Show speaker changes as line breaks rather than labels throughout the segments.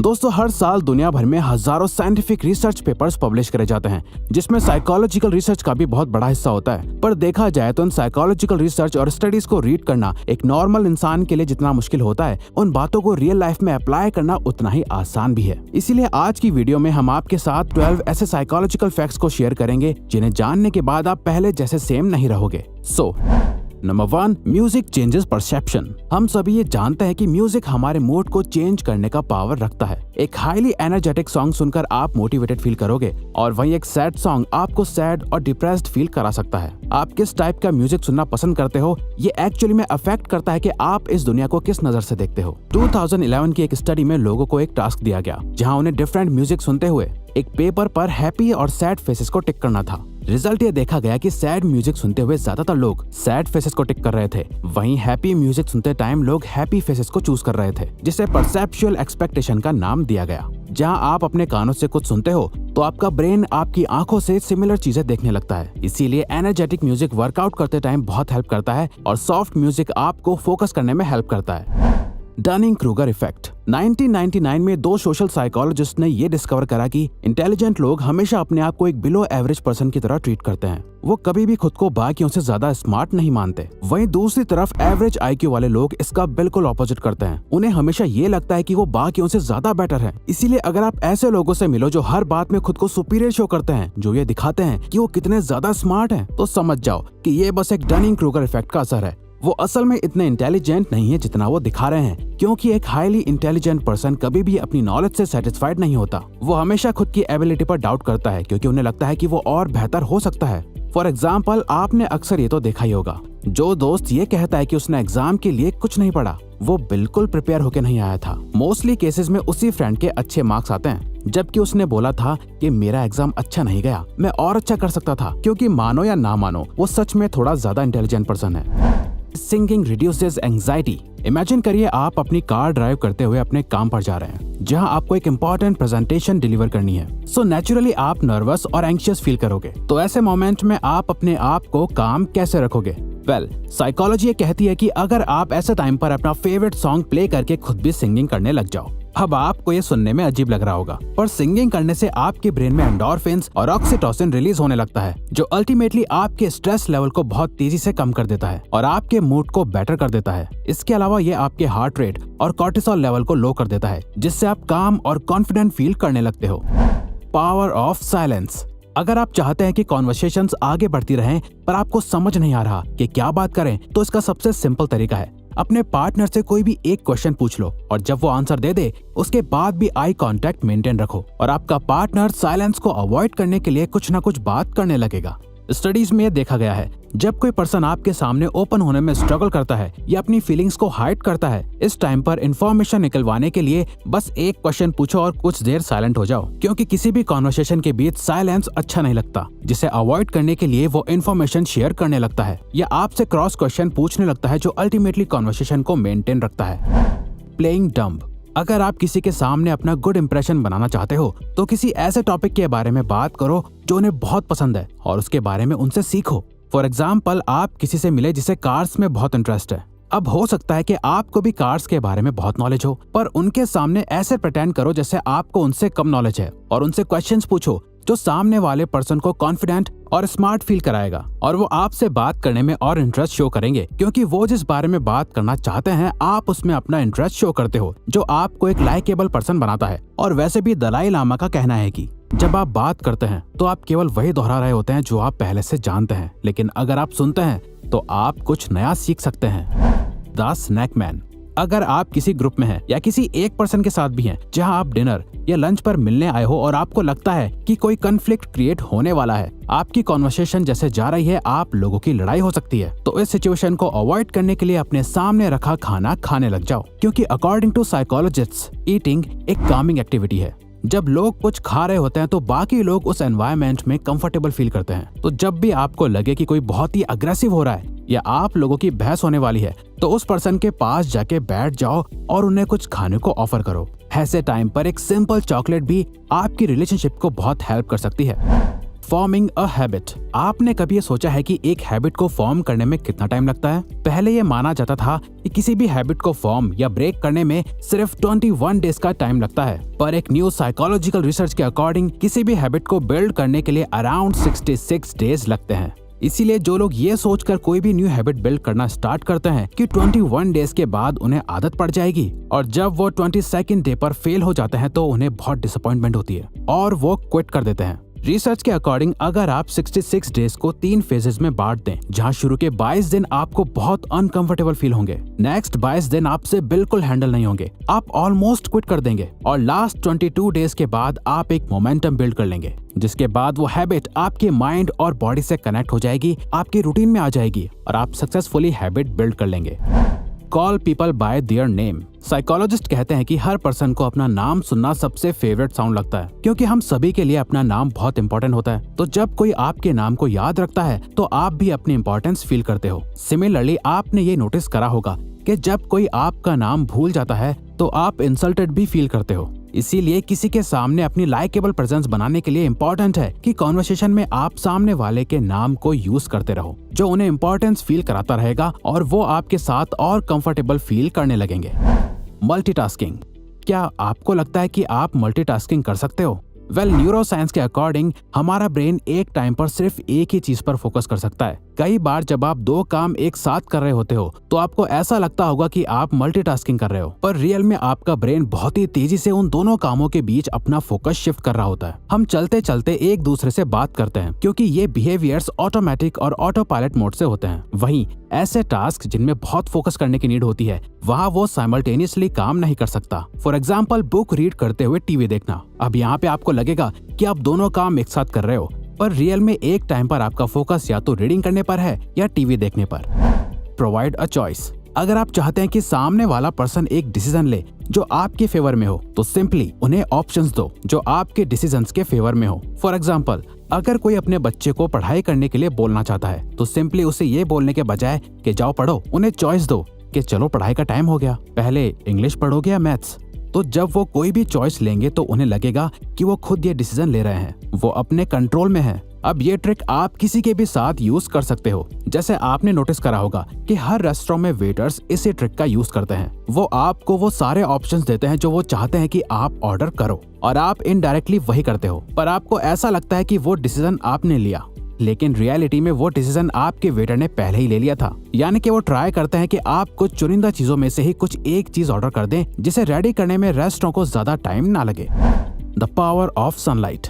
दोस्तों, हर साल दुनिया भर में हजारों साइंटिफिक रिसर्च पेपर्स पब्लिश करे जाते हैं, जिसमें साइकोलॉजिकल रिसर्च का भी बहुत बड़ा हिस्सा होता है। पर देखा जाए तो इन साइकोलॉजिकल रिसर्च और स्टडीज को रीड करना एक नॉर्मल इंसान के लिए जितना मुश्किल होता है, उन बातों को रियल लाइफ में अप्लाई करना उतना ही आसान भी है। इसीलिए आज की वीडियो में हम आपके साथ 12 ऐसे साइकोलॉजिकल फैक्ट्स को शेयर करेंगे जिन्हें जानने के बाद आप पहले जैसे सेम नहीं रहोगे। Number 1, music changes perception. हम सभी ये जानते हैं कि म्यूजिक हमारे मूड को चेंज करने का पावर रखता है। एक हाईली एनर्जेटिक सॉन्ग सुनकर आप मोटिवेटेड फील करोगे और वहीं एक सैड सॉन्ग आपको सैड और डिप्रेस्ड फील करा सकता है। आप किस टाइप का म्यूजिक सुनना पसंद करते हो, ये एक्चुअली में अफेक्ट करता है कि आप इस दुनिया को किस नजर से देखते हो। 2011 की एक स्टडी में लोगों को एक टास्क दिया गया, जहाँ उन्हें डिफरेंट म्यूजिक सुनते हुए एक पेपर पर हैप्पी और सैड फेसेस को टिक करना था। रिजल्ट ये देखा गया कि सैड म्यूजिक सुनते हुए ज्यादातर लोग सैड फेसेस को टिक कर रहे थे, वहीं हैप्पी म्यूजिक सुनते टाइम लोग हैप्पी फेसेस को चूज कर रहे थे, जिसे परसेप्चुअल एक्सपेक्टेशन का नाम दिया गया। जहां आप अपने कानों से कुछ सुनते हो तो आपका ब्रेन आपकी आंखों से सिमिलर चीजें देखने लगता है। इसीलिए एनर्जेटिक म्यूजिक वर्कआउट करते टाइम बहुत हेल्प करता है और सॉफ्ट म्यूजिक आपको फोकस करने में हेल्प करता है। Dunning Kruger effect. 1999 में 2 सोशल साइकोलॉजिस्ट ने ये डिस्कवर करा कि इंटेलिजेंट लोग हमेशा अपने आप को एक बिलो एवरेज पर्सन की तरह ट्रीट करते हैं। वो कभी भी खुद को बाकियों से ज्यादा स्मार्ट नहीं मानते। वहीं दूसरी तरफ एवरेज आईक्यू वाले लोग इसका बिल्कुल ऑपोजिट करते हैं। उन्हें हमेशा ये लगता है कि वो बाकियों से ज्यादा बेटर है। इसीलिए अगर आप ऐसे लोगों से मिलो जो हर बात में खुद को सुपीरियर शो करते हैं, जो ये दिखाते हैं कि वो कितने ज्यादा स्मार्ट हैं, तो समझ जाओ कि ये बस एक डनिंग-क्रूगर इफेक्ट का असर है। वो असल में इतने इंटेलिजेंट नहीं है जितना वो दिखा रहे हैं, क्योंकि एक हाईली इंटेलिजेंट पर्सन कभी भी अपनी नॉलेज से सेटिस्फाइड नहीं होता। वो हमेशा खुद की एबिलिटी पर डाउट करता है, क्योंकि उन्हें लगता है कि वो और बेहतर हो सकता है। फॉर एग्जाम्पल, आपने अक्सर ये तो देखा ही होगा, जो दोस्त ये कहता है कि उसने एग्जाम के लिए कुछ नहीं पढ़ा, वो बिल्कुल प्रिपेयर होके नहीं आया था। मोस्टली केसेस में उसी फ्रेंड के अच्छे मार्क्स आते हैं, जबकि उसने बोला था कि मेरा एग्जाम अच्छा नहीं गया, मैं और अच्छा कर सकता था। क्योंकि मानो या ना मानो, वो सच में थोड़ा ज्यादा इंटेलिजेंट पर्सन है। Singing reduces anxiety. इमेजिन करिए आप अपनी कार ड्राइव करते हुए अपने काम पर जा रहे हैं, जहां आपको एक इम्पोर्टेंट प्रेजेंटेशन डिलीवर करनी है। सो नेचुरली आप नर्वस और एंग्शियस फील करोगे। तो ऐसे मोमेंट में आप अपने आप को काम कैसे रखोगे? साइकोलॉजी ये कहती है कि अगर आप ऐसे टाइम पर अपना फेवरेट सॉन्ग प्ले करके खुद भी सिंगिंग करने लग जाओ। अब आपको ये सुनने में अजीब लग रहा होगा, पर सिंगिंग करने से आपके ब्रेन में एंडोर्फिन्स और ऑक्सीटोसिन रिलीज होने लगता है, जो अल्टीमेटली आपके स्ट्रेस लेवल को बहुत तेजी से कम कर देता है और आपके मूड को बेटर कर देता है। इसके अलावा ये आपके हार्ट रेट और कॉर्टिसोल लेवल को लो कर देता है, जिससे आप काम और कॉन्फिडेंट फील करने लगते हो। Power of silence. अगर आप चाहते हैं कि कॉन्वर्सेशंस आगे बढ़ती रहें पर आपको समझ नहीं आ रहा कि क्या बात करें, तो इसका सबसे सिंपल तरीका है अपने पार्टनर से कोई भी एक क्वेश्चन पूछ लो और जब वो आंसर दे दे, उसके बाद भी आई कांटेक्ट मेंटेन रखो और आपका पार्टनर साइलेंस को अवॉइड करने के लिए कुछ ना कुछ बात करने लगेगा। स्टडीज में देखा गया है, जब कोई पर्सन आपके सामने ओपन होने में स्ट्रगल करता है या अपनी फीलिंग्स को हाइड करता है, इस टाइम पर इंफॉर्मेशन निकलवाने के लिए बस एक क्वेश्चन पूछो और कुछ देर साइलेंट हो जाओ, क्योंकि किसी भी कॉन्वर्सेशन के बीच साइलेंस अच्छा नहीं लगता, जिसे अवॉइड करने के लिए वो इन्फॉर्मेशन शेयर करने लगता है या आपसे क्रॉस क्वेश्चन पूछने लगता है, जो अल्टीमेटली कॉन्वर्सेशन को मेंटेन रखता है। Playing dumb. अगर आप किसी के सामने अपना गुड इंप्रेशन बनाना चाहते हो, तो किसी ऐसे टॉपिक के बारे में बात करो जो उन्हें बहुत पसंद है और उसके बारे में उनसे सीखो। फॉर एग्जाम्पल, आप किसी से मिले जिसे कार्स में बहुत इंटरेस्ट है। अब हो सकता है कि आपको भी कार्स के बारे में बहुत नॉलेज हो, पर उनके सामने ऐसे प्रिटेंड करो जैसे आपको उनसे कम नॉलेज है और उनसे क्वेश्चंस पूछो जो सामने वाले पर्सन को कॉन्फिडेंट और स्मार्ट फील कराएगा और वो आपसे बात करने में और इंटरेस्ट शो करेंगे, क्योंकि वो जिस बारे में बात करना चाहते हैं आप उसमें अपना इंटरेस्ट शो करते हो, जो आपको एक लाइकेबल पर्सन बनाता है। और वैसे भी दलाई लामा का कहना है कि जब आप बात करते हैं तो आप केवल वही दोहरा रहे होते हैं जो आप पहले से जानते हैं, लेकिन अगर आप सुनते हैं तो आप कुछ नया सीख सकते हैं। The snake man. अगर आप किसी ग्रुप में हैं या किसी एक पर्सन के साथ भी हैं जहां आप डिनर या लंच पर मिलने आए हो और आपको लगता है कि कोई कन्फ्लिक्ट क्रिएट होने वाला है, आपकी कॉन्वर्सेशन जैसे जा रही है, आप लोगों की लड़ाई हो सकती है, तो इस सिचुएशन को अवॉइड करने के लिए अपने सामने रखा खाना खाने लग जाओ, क्योंकि अकॉर्डिंग टू साइकोलॉजिस्ट्स ईटिंग एक कामिंग एक्टिविटी है। जब लोग कुछ खा रहे होते हैं तो बाकी लोग उस एनवायरनमेंट में कंफर्टेबल फील करते हैं। तो जब भी आपको लगे कि कोई बहुत ही अग्रेसिव हो रहा है या आप लोगों की बहस होने वाली है, तो उस पर्सन के पास जाके बैठ जाओ और उन्हें कुछ खाने को ऑफर करो। ऐसे टाइम पर एक सिंपल चॉकलेट भी आपकी रिलेशनशिप को बहुत हेल्प कर सकती है। Forming a habit. आपने कभी ये सोचा है कि एक हैबिट को फॉर्म करने में कितना टाइम लगता है? पहले ये माना जाता था कि किसी भी हैबिट को फॉर्म या ब्रेक करने में सिर्फ 21 डेज का टाइम लगता है, पर एक न्यू साइकोलॉजिकल रिसर्च के अकॉर्डिंग किसी भी हैबिट को बिल्ड करने के लिए अराउंड 66 डेज लगते हैं। इसीलिए जो लोग ये सोचकर कोई भी न्यू हैबिट बिल्ड करना स्टार्ट करते हैं कि 21 डेज के बाद उन्हें आदत पड़ जाएगी, और जब वो 22nd डे पर फेल हो जाते हैं तो उन्हें बहुत डिसअपॉइंटमेंट होती है और वो क्विट कर देते हैं। रिसर्च के अकॉर्डिंग अगर आप 66 डेज को 3 फेजेस में बांट दें, जहां शुरू के 22 दिन आपको बहुत अनकंफर्टेबल फील होंगे, नेक्स्ट 22 दिन आपसे बिल्कुल हैंडल नहीं होंगे, आप ऑलमोस्ट क्विट कर देंगे, और लास्ट 22 डेज के बाद आप एक मोमेंटम बिल्ड कर लेंगे, जिसके बाद वो हैबिट आपके माइंड और बॉडी से कनेक्ट हो जाएगी, आपकी रूटीन में आ जाएगी और आप सक्सेसफुली हैबिट बिल्ड कर लेंगे। Call people bye their name. Psychologist कहते हैं कि हर पर्सन को अपना नाम सुनना सबसे फेवरेट साउंड लगता है, क्योंकि हम सभी के लिए अपना नाम बहुत इंपॉर्टेंट होता है। तो जब कोई आपके नाम को याद रखता है तो आप भी अपनी इंपॉर्टेंस फील करते हो। सिमिलरली आपने ये नोटिस करा होगा कि जब कोई आपका नाम भूल जाता है तो आप इंसल्टेड भी फील करते हो। इसीलिए किसी के सामने अपनी लाइकेबल प्रेजेंस बनाने के लिए इम्पोर्टेंट है कि कॉन्वर्सेशन में आप सामने वाले के नाम को यूज करते रहो, जो उन्हें इम्पोर्टेंस फील कराता रहेगा और वो आपके साथ और कंफर्टेबल फील करने लगेंगे। मल्टीटास्किंग। क्या आपको लगता है कि आप मल्टीटास्किंग कर सकते हो? न्यूरो साइंस के अकॉर्डिंग हमारा ब्रेन एक टाइम पर सिर्फ एक ही चीज पर फोकस कर सकता है। कई बार जब आप 2 काम एक साथ कर रहे होते हो तो आपको ऐसा लगता होगा कि आप मल्टीटास्किंग कर रहे हो, पर रियल में आपका ब्रेन बहुत ही तेजी से उन दोनों कामों के बीच अपना फोकस शिफ्ट कर रहा होता है। हम चलते चलते एक दूसरे से बात करते हैं क्योंकि ये बिहेवियर्स ऑटोमेटिक और ऑटो पायलट मोड से होते हैं। वहीं ऐसे टास्क जिनमें बहुत फोकस करने की नीड होती है, वहाँ वो साइमल्टेनियसली काम नहीं कर सकता। फॉर एग्जाम्पल बुक रीड करते हुए टीवी देखना। अब यहाँ पे आपको लगेगा कि आप दोनों काम एक साथ कर रहे हो, पर रियल में एक टाइम पर आपका फोकस या तो रीडिंग करने पर है या टीवी देखने पर। Provide a choice. अगर आप चाहते हैं कि सामने वाला पर्सन एक डिसीजन ले जो आपके फेवर में हो, तो सिंपली उन्हें ऑप्शंस दो जो आपके डिसीजंस के फेवर में हो। फॉर एग्जाम्पल, अगर कोई अपने बच्चे को पढ़ाई करने के लिए बोलना चाहता है तो सिंपली उसे ये बोलने के बजाय कि जाओ पढ़ो, उन्हें चॉइस दो कि चलो पढ़ाई का टाइम हो गया, पहले इंग्लिश पढ़ोगे या मैथ्स। तो जब वो कोई भी चॉइस लेंगे तो उन्हें लगेगा कि वो खुद ये डिसीजन ले रहे हैं, वो अपने कंट्रोल में है। अब ये ट्रिक आप किसी के भी साथ यूज कर सकते हो। जैसे आपने नोटिस करा होगा कि हर रेस्टोरेंट में वेटर्स इसी ट्रिक का यूज करते हैं। वो आपको वो सारे ऑप्शंस देते हैं जो वो चाहते हैं कि आप ऑर्डर करो, और आप इनडायरेक्टली वही करते हो, पर आपको ऐसा लगता है कि वो डिसीजन आपने लिया, लेकिन रियलिटी में वो डिसीजन आपके वेटर ने पहले ही ले लिया था। यानी कि वो ट्राई करते हैं कि आप कुछ चुनिंदा चीजों में से ही कुछ एक चीज ऑर्डर कर दें जिसे रेडी करने में रेस्टोरेंट को ज्यादा टाइम ना लगे। The power of sunlight.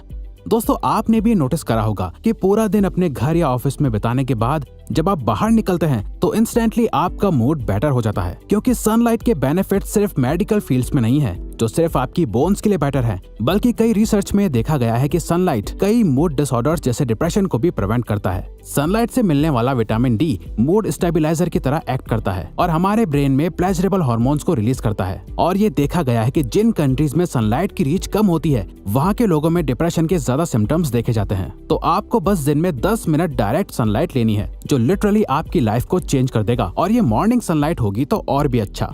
दोस्तों, आपने भी नोटिस करा होगा कि पूरा दिन अपने घर या ऑफिस में बिताने के बाद जब आप बाहर निकलते हैं तो इंस्टेंटली आपका मूड बेटर हो जाता है, क्योंकि सनलाइट के बेनिफिट सिर्फ मेडिकल फील्ड्स में नहीं है जो सिर्फ आपकी बोन्स के लिए बेटर है, बल्कि कई रिसर्च में देखा गया है कि सनलाइट कई मूड डिसऑर्डर्स जैसे डिप्रेशन को भी प्रिवेंट करता है। सनलाइट से मिलने वाला विटामिन डी मूड स्टेबलाइजर की तरह एक्ट करता है और हमारे ब्रेन में प्लेजरेबल हार्मोन्स को रिलीज करता है। और ये देखा गया है कि जिन कंट्रीज में सनलाइट की रीच कम होती है, वहाँ के लोगों में डिप्रेशन के ज्यादा सिम्टम्स देखे जाते हैं। तो आपको बस दिन में 10 मिनट डायरेक्ट सनलाइट लेनी है, जो लिटरली आपकी लाइफ को चेंज कर देगा, और ये मॉर्निंग सनलाइट होगी तो और भी अच्छा।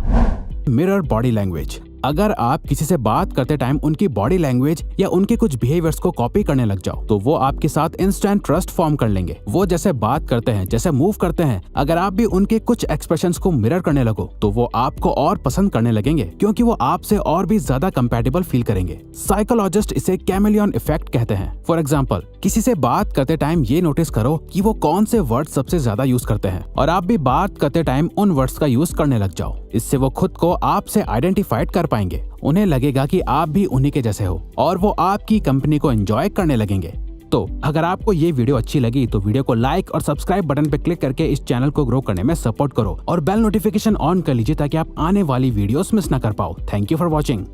Mirror body language. अगर आप किसी से बात करते टाइम उनकी बॉडी लैंग्वेज या उनके कुछ बिहेवियर्स को कॉपी करने लग जाओ तो वो आपके साथ इंस्टेंट ट्रस्ट फॉर्म कर लेंगे। वो जैसे बात करते हैं, जैसे मूव करते हैं, अगर आप भी उनके कुछ एक्सप्रेशंस को मिरर करने लगो तो वो आपको और पसंद करने लगेंगे, क्योंकि वो आपसे और भी ज्यादा कंपैटिबल फील करेंगे। साइकोलॉजिस्ट इसे कैमेलियन इफेक्ट कहते हैं। फॉर एग्जाम्पल, किसी से बात करते टाइम ये नोटिस करो कि वो कौन से वर्ड सबसे ज्यादा यूज करते हैं, और आप भी बात करते टाइम उन वर्ड्स का यूज करने लग जाओ। इससे वो खुद को आपसे आइडेंटिफाइड कर पाएंगे, उन्हें लगेगा कि आप भी उन्हीं के जैसे हो, और वो आपकी कंपनी को एंजॉय करने लगेंगे। तो अगर आपको ये वीडियो अच्छी लगी तो वीडियो को लाइक और सब्सक्राइब बटन पर क्लिक करके इस चैनल को ग्रो करने में सपोर्ट करो, और बेल नोटिफिकेशन ऑन कर लीजिए ताकि आप आने वाली वीडियोस मिस ना कर पाओ। Thank you for watching.